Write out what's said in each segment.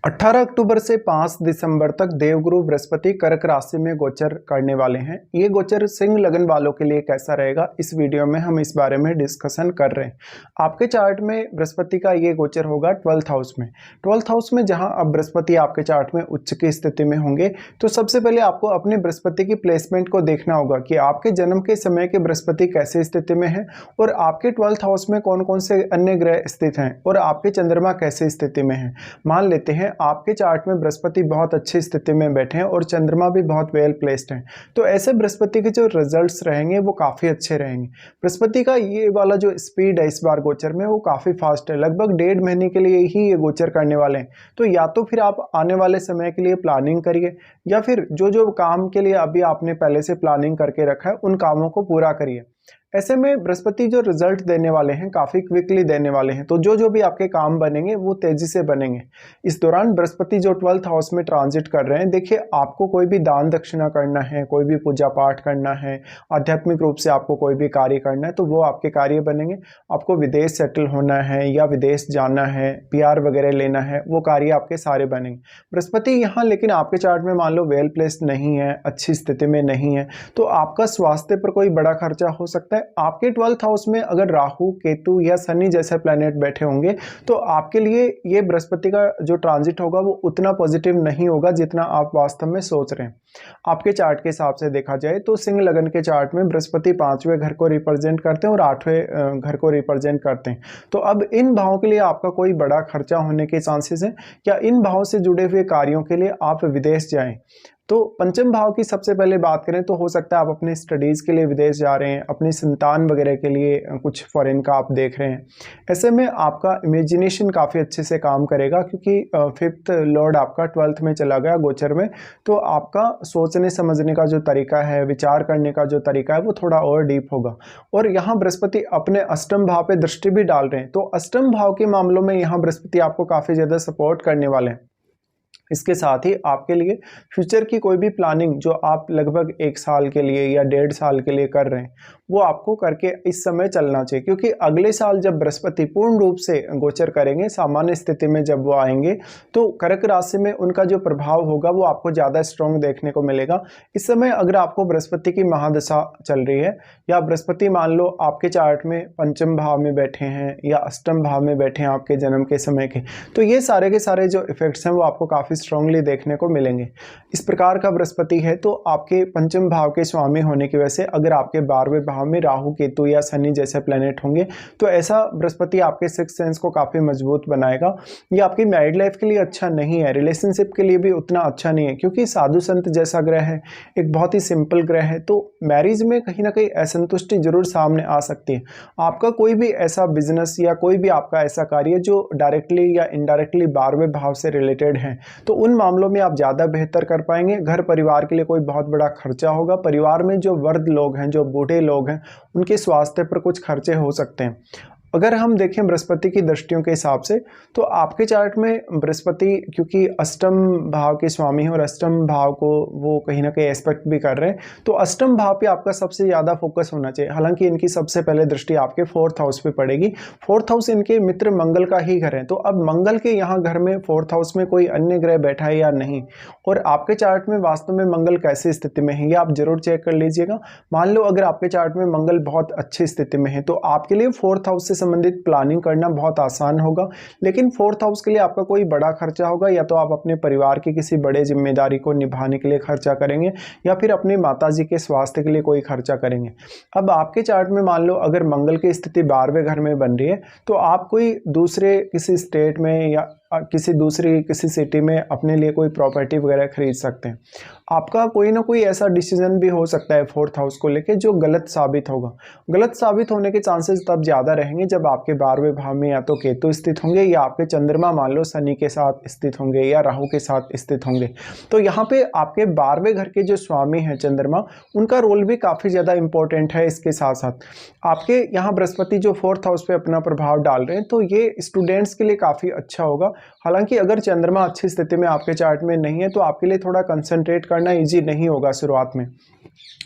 18 अक्टूबर से 5 दिसंबर तक देवगुरु बृहस्पति कर्क राशि में गोचर करने वाले हैं। ये गोचर सिंह लगन वालों के लिए कैसा रहेगा, इस वीडियो में हम इस बारे में डिस्कशन कर रहे हैं। आपके चार्ट में बृहस्पति का ये गोचर होगा 12th हाउस में। 12th हाउस में जहां अब बृहस्पति आपके चार्ट में उच्च की स्थिति में होंगे, तो सबसे पहले आपको अपने बृहस्पति की प्लेसमेंट को देखना होगा कि आपके जन्म के समय के बृहस्पति कैसे स्थिति में है और आपके 12th हाउस में कौन कौन से अन्य ग्रह स्थित हैं और आपके चंद्रमा कैसे स्थिति में है। मान लेते हैं आपके चार्ट में बृहस्पति बहुत अच्छी स्थिति में बैठे हैं और चंद्रमा भी बहुत वेल प्लेस्ड हैं, तो ऐसे बृहस्पति के जो रिजल्ट्स रहेंगे वो काफ़ी अच्छे रहेंगे। बृहस्पति का ये वाला जो स्पीड है इस बार गोचर में वो काफ़ी फास्ट है, लगभग 1.5 महीने के लिए ही ये गोचर करने वाले हैं। तो या तो फिर आप आने वाले समय के लिए प्लानिंग करिए या फिर जो जो काम के लिए अभी आपने पहले से प्लानिंग करके रखा है उन कामों को पूरा करिए। ऐसे में बृहस्पति जो रिजल्ट देने वाले हैं काफ़ी क्विकली देने वाले हैं, तो जो जो भी आपके काम बनेंगे वो तेज़ी से बनेंगे। इस दौरान बृहस्पति जो 12th हाउस में ट्रांजिट कर रहे हैं, देखिए आपको कोई भी दान दक्षिणा करना है, कोई भी पूजा पाठ करना है, आध्यात्मिक रूप से आपको कोई भी कार्य करना है तो वो आपके कार्य बनेंगे। आपको विदेश सेटल होना है या विदेश जाना है, पीआर वगैरह लेना है, वो कार्य आपके सारे बनेंगे। बृहस्पति यहाँ लेकिन आपके चार्ट में मान लो वेल प्लेस्ड नहीं है, अच्छी स्थिति में नहीं है, तो आपका स्वास्थ्य पर कोई बड़ा खर्चा हो सकता है। आपके 12th हाउस में अगर राहु, केतु या शनि जैसे प्लैनेट बैठे होंगे तो आपके लिए ये बृहस्पति का जो ट्रांजिट होगा वो उतना पॉजिटिव नहीं होगा जितना आप वास्तव में सोच रहे हैं। आपके चार्ट के हिसाब से देखा जाए तो सिंह लगन के चार्ट में बृहस्पति 5वें घर को रिप्रेजेंट करते हैं और 8वें घर को रिप्रेजेंट करते हैं। तो अब इन भावों के लिए आपका कोई बड़ा खर्चा होने के चांसेस हैं या इन भावों से जुड़े हुए कार्यों के लिए आप विदेश जाएं। तो पंचम भाव की सबसे पहले बात करें तो हो सकता है आप अपनी स्टडीज़ के लिए विदेश जा रहे हैं, अपनी संतान वगैरह के लिए कुछ फॉरेन का आप देख रहे हैं। ऐसे में आपका इमेजिनेशन काफ़ी अच्छे से काम करेगा क्योंकि 5th लॉर्ड आपका 12th में चला गया गोचर में, तो आपका सोचने समझने का जो तरीका है, विचार करने का जो तरीका है वो थोड़ा और डीप होगा। और यहाँ बृहस्पति अपने अष्टम भाव पे दृष्टि भी डाल रहे हैं, तो अष्टम भाव के मामलों में यहाँ बृहस्पति आपको काफ़ी ज़्यादा सपोर्ट करने वाले हैं। इसके साथ ही आपके लिए फ्यूचर की कोई भी प्लानिंग जो आप लगभग 1 साल के लिए या 1.5 साल के लिए कर रहे हैं वो आपको करके इस समय चलना चाहिए, क्योंकि अगले साल जब बृहस्पति पूर्ण रूप से गोचर करेंगे, सामान्य स्थिति में जब वो आएंगे तो कर्क राशि में उनका जो प्रभाव होगा वो आपको ज़्यादा स्ट्रॉन्ग देखने को मिलेगा। इस समय अगर आपको बृहस्पति की महादशा चल रही है या बृहस्पति मान लो आपके चार्ट में पंचम भाव में बैठे हैं या अष्टम भाव में बैठे हैं आपके जन्म के समय के, तो ये सारे के सारे जो इफेक्ट्स हैं वो आपको काफ़ी स्ट्रांगली देखने को मिलेंगे। इस प्रकार का बृहस्पति है तो आपके पंचम भाव के स्वामी होने की वजह से अगर आपके 12वें भाव में राहु, केतु या शनि जैसे प्लेनेट होंगे तो ऐसा बृहस्पति आपके सिक्स सेंस को काफ़ी मजबूत बनाएगा। ये आपकी मैरिड लाइफ के लिए अच्छा नहीं है, रिलेशनशिप के लिए भी उतना अच्छा नहीं है, क्योंकि साधु संत जैसा ग्रह है, एक बहुत ही सिंपल ग्रह है, तो मैरिज में कहीं ना कहीं असंतुष्टि जरूर सामने आ सकती है। आपका कोई भी ऐसा बिजनेस या कोई भी आपका ऐसा कार्य जो डायरेक्टली या इनडायरेक्टली 12वें भाव से रिलेटेड है तो उन मामलों में आप ज़्यादा बेहतर कर पाएंगे। घर परिवार के लिए कोई बहुत बड़ा खर्चा होगा, परिवार में जो वृद्ध लोग हैं, जो बूढ़े लोग हैं, उनके स्वास्थ्य पर कुछ खर्चे हो सकते हैं। अगर हम देखें बृहस्पति की दृष्टियों के हिसाब से तो आपके चार्ट में बृहस्पति क्योंकि अष्टम भाव के स्वामी हैं और अष्टम भाव को वो कहीं ना कहीं एस्पेक्ट भी कर रहे हैं, तो अष्टम भाव पे आपका सबसे ज़्यादा फोकस होना चाहिए। हालांकि इनकी सबसे पहले दृष्टि आपके 4th हाउस पे पड़ेगी। 4th हाउस इनके मित्र मंगल का ही घर है, तो अब मंगल के यहाँ घर में 4th हाउस में कोई अन्य ग्रह बैठा है या नहीं, और आपके चार्ट में वास्तव में मंगल कैसी स्थिति में है ये आप जरूर चेक कर लीजिएगा। मान लो अगर आपके चार्ट में मंगल बहुत अच्छी स्थिति में है तो आपके लिए 4th हाउस से संबंधित प्लानिंग करना बहुत आसान होगा, लेकिन 4th हाउस के लिए आपका कोई बड़ा खर्चा होगा, या तो आप अपने परिवार की किसी बड़े जिम्मेदारी को निभाने के लिए खर्चा करेंगे या फिर अपनी माताजी के स्वास्थ्य के लिए कोई खर्चा करेंगे। अब आपके चार्ट में मान लो अगर मंगल की स्थिति 12वें घर में बन रही है तो आप कोई दूसरे किसी स्टेट में या किसी सिटी में अपने लिए कोई प्रॉपर्टी वगैरह खरीद सकते हैं। आपका कोई ना कोई ऐसा डिसीजन भी हो सकता है 4th हाउस को लेके जो गलत साबित होगा। गलत साबित होने के चांसेस तब ज़्यादा रहेंगे जब आपके 12वें भाव में या तो केतु स्थित होंगे या आपके चंद्रमा मान लो शनि के साथ स्थित होंगे या राहु के साथ स्थित होंगे। तो यहाँ पे आपके 12वें घर के जो स्वामी हैं चंद्रमा, उनका रोल भी काफ़ी ज़्यादा इंपॉर्टेंट है। इसके साथ साथ आपके यहाँ बृहस्पति जो 4th हाउस पे अपना प्रभाव डाल रहे हैं तो ये स्टूडेंट्स के लिए काफ़ी अच्छा होगा, हालांकि अगर चंद्रमा अच्छी स्थिति में आपके चार्ट में नहीं है तो आपके लिए थोड़ा कंसंट्रेट करना ईजी नहीं होगा शुरुआत में।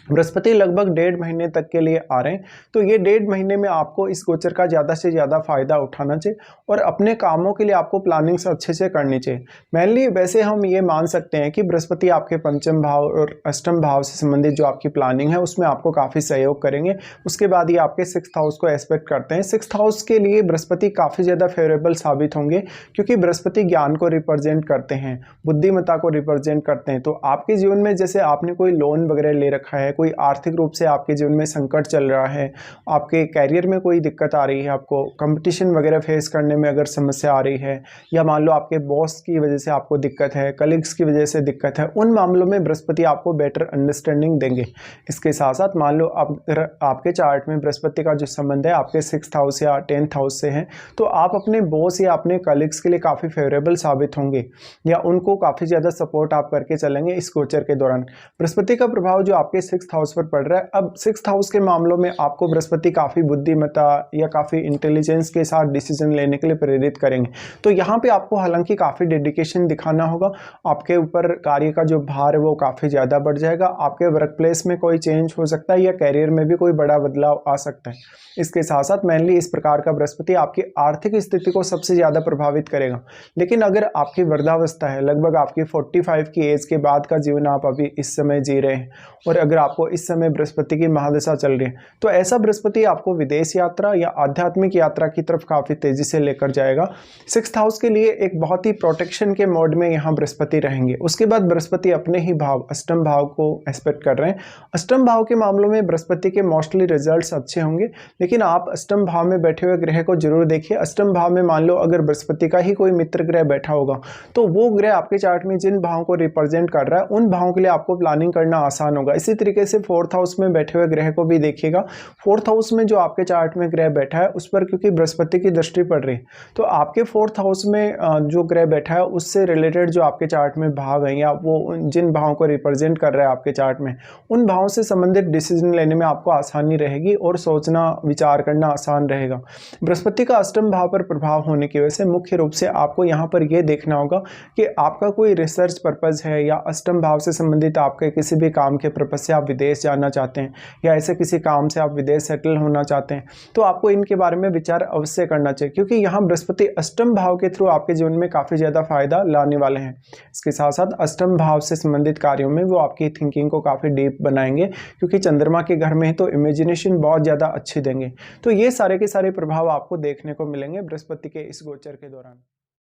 बृहस्पति लगभग 1.5 महीने तक के लिए आ रहे हैं, तो ये 1.5 महीने में आपको इस गोचर का ज़्यादा से ज़्यादा फायदा उठाना चाहिए और अपने कामों के लिए आपको प्लानिंग से अच्छे से करनी चाहिए। मेनली वैसे हम ये मान सकते हैं कि बृहस्पति आपके पंचम भाव और अष्टम भाव से संबंधित जो आपकी प्लानिंग है उसमें आपको काफ़ी सहयोग करेंगे। उसके बाद ये आपके 6th हाउस को एस्पेक्ट करते हैं। 6th हाउस के लिए बृहस्पति काफ़ी ज़्यादा फेवरेबल साबित होंगे, क्योंकि बृहस्पति ज्ञान को रिप्रेजेंट करते हैं, बुद्धिमत्ता को रिप्रेजेंट करते हैं। तो आपके जीवन में जैसे आपने कोई लोन वगैरह ले रखा है, कोई आर्थिक रूप से आपके जीवन में संकट चल रहा है, आपके कैरियर में कोई दिक्कत आ रही है, आपको कंपटीशन वगैरह फेस करने में अगर समस्या आ रही है, या मान लो आपके बॉस की वजह से आपको दिक्कत है, कलीग्स की वजह से दिक्कत है, उन मामलों में बृहस्पति आपको बेटर अंडरस्टैंडिंग देंगे। इसके साथ साथ मान लो आपके चार्ट में बृहस्पति का जो संबंध है आपके 6th हाउस या 10th हाउस से है, तो आप अपने बॉस या अपने कलीग्स के लिए काफ़ी फेवरेबल साबित होंगे, या उनको काफ़ी ज़्यादा सपोर्ट आप करके चलेंगे इस गोचर के दौरान। बृहस्पति का प्रभाव जो आपके 6th हाउस पर पड़ रहा है, अब 6th हाउस के मामलों में आपको बृहस्पति काफ़ी बुद्धिमत्ता या काफ़ी इंटेलिजेंस के साथ डिसीजन लेने के लिए प्रेरित करेंगे। तो यहाँ पे आपको हालांकि काफ़ी डेडिकेशन दिखाना होगा, आपके ऊपर कार्य का जो भार है वो काफ़ी ज़्यादा बढ़ जाएगा, आपके वर्क प्लेस में कोई चेंज हो सकता है या कैरियर में भी कोई बड़ा बदलाव आ सकता है। इसके साथ साथ मेनली इस प्रकार का बृहस्पति आपकी आर्थिक स्थिति को सबसे ज़्यादा प्रभावित करेगा। लेकिन अगर आपकी वृद्धावस्था है, लगभग आपकी 45 की एज के बाद का जीवन आप अभी इस समय जी रहे हैं, और अगर आपको इस समय बृहस्पति की महादशा चल रही है, तो ऐसा बृहस्पति आपको विदेश यात्रा या आध्यात्मिक यात्रा की तरफ काफ़ी तेज़ी से लेकर जाएगा। 6th हाउस के लिए एक बहुत ही प्रोटेक्शन के मोड में यहाँ बृहस्पति रहेंगे। उसके बाद बृहस्पति अपने ही भाव अष्टम भाव को एस्पेक्ट कर रहे हैं। अष्टम भाव के मामलों में बृहस्पति के मोस्टली रिजल्ट्स अच्छे होंगे, लेकिन आप अष्टम भाव में बैठे हुए ग्रह को जरूर देखिए। अष्टम भाव में मान लो अगर बृहस्पति का ही कोई मित्र ग्रह बैठा होगा, तो वो ग्रह आपके चार्ट में जिन भावों को रिप्रेजेंट कर रहा है उन भावों के लिए आपको प्लानिंग करना आसान होगा। इसी तरीके से 4th हाउस में बैठे हुए ग्रह को भी देखिएगा। 4th हाउस में जो आपके चार्ट में ग्रह बैठा है उस पर क्योंकि बृहस्पति की दृष्टि पड़ रही है, तो आपके 4th हाउस में जो ग्रह बैठा है उससे रिलेटेड जो आपके चार्ट में भाव है, या वो जिन भावों को रिप्रेजेंट कर रहा है आपके चार्ट में, उन भावों से संबंधित डिसीजन लेने में आपको आसानी रहेगी और सोचना विचार करना आसान रहेगा। बृहस्पति का अष्टम भाव पर प्रभाव होने की वजह से मुख्य रूप से आपको यहाँ पर यह देखना होगा कि आपका कोई रिसर्च पर्पज है, या अष्टम भाव से संबंधित आपके किसी भी काम के पर्पज से आप विदेश जाना चाहते हैं, या ऐसे किसी काम से आप विदेश सेटल होना चाहते हैं, तो आपको इनके बारे में विचार अवश्य करना चाहिए, क्योंकि यहाँ बृहस्पति अष्टम भाव के थ्रू आपके जीवन में काफ़ी ज़्यादा फायदा लाने वाले हैं। इसके साथ साथ अष्टम भाव से संबंधित कार्यों में वो आपकी थिंकिंग को काफ़ी डीप बनाएंगे, क्योंकि चंद्रमा के घर में है तो इमेजिनेशन बहुत ज़्यादा अच्छी देंगे। तो ये सारे के सारे प्रभाव आपको देखने को मिलेंगे बृहस्पति के इस गोचर के दौरान।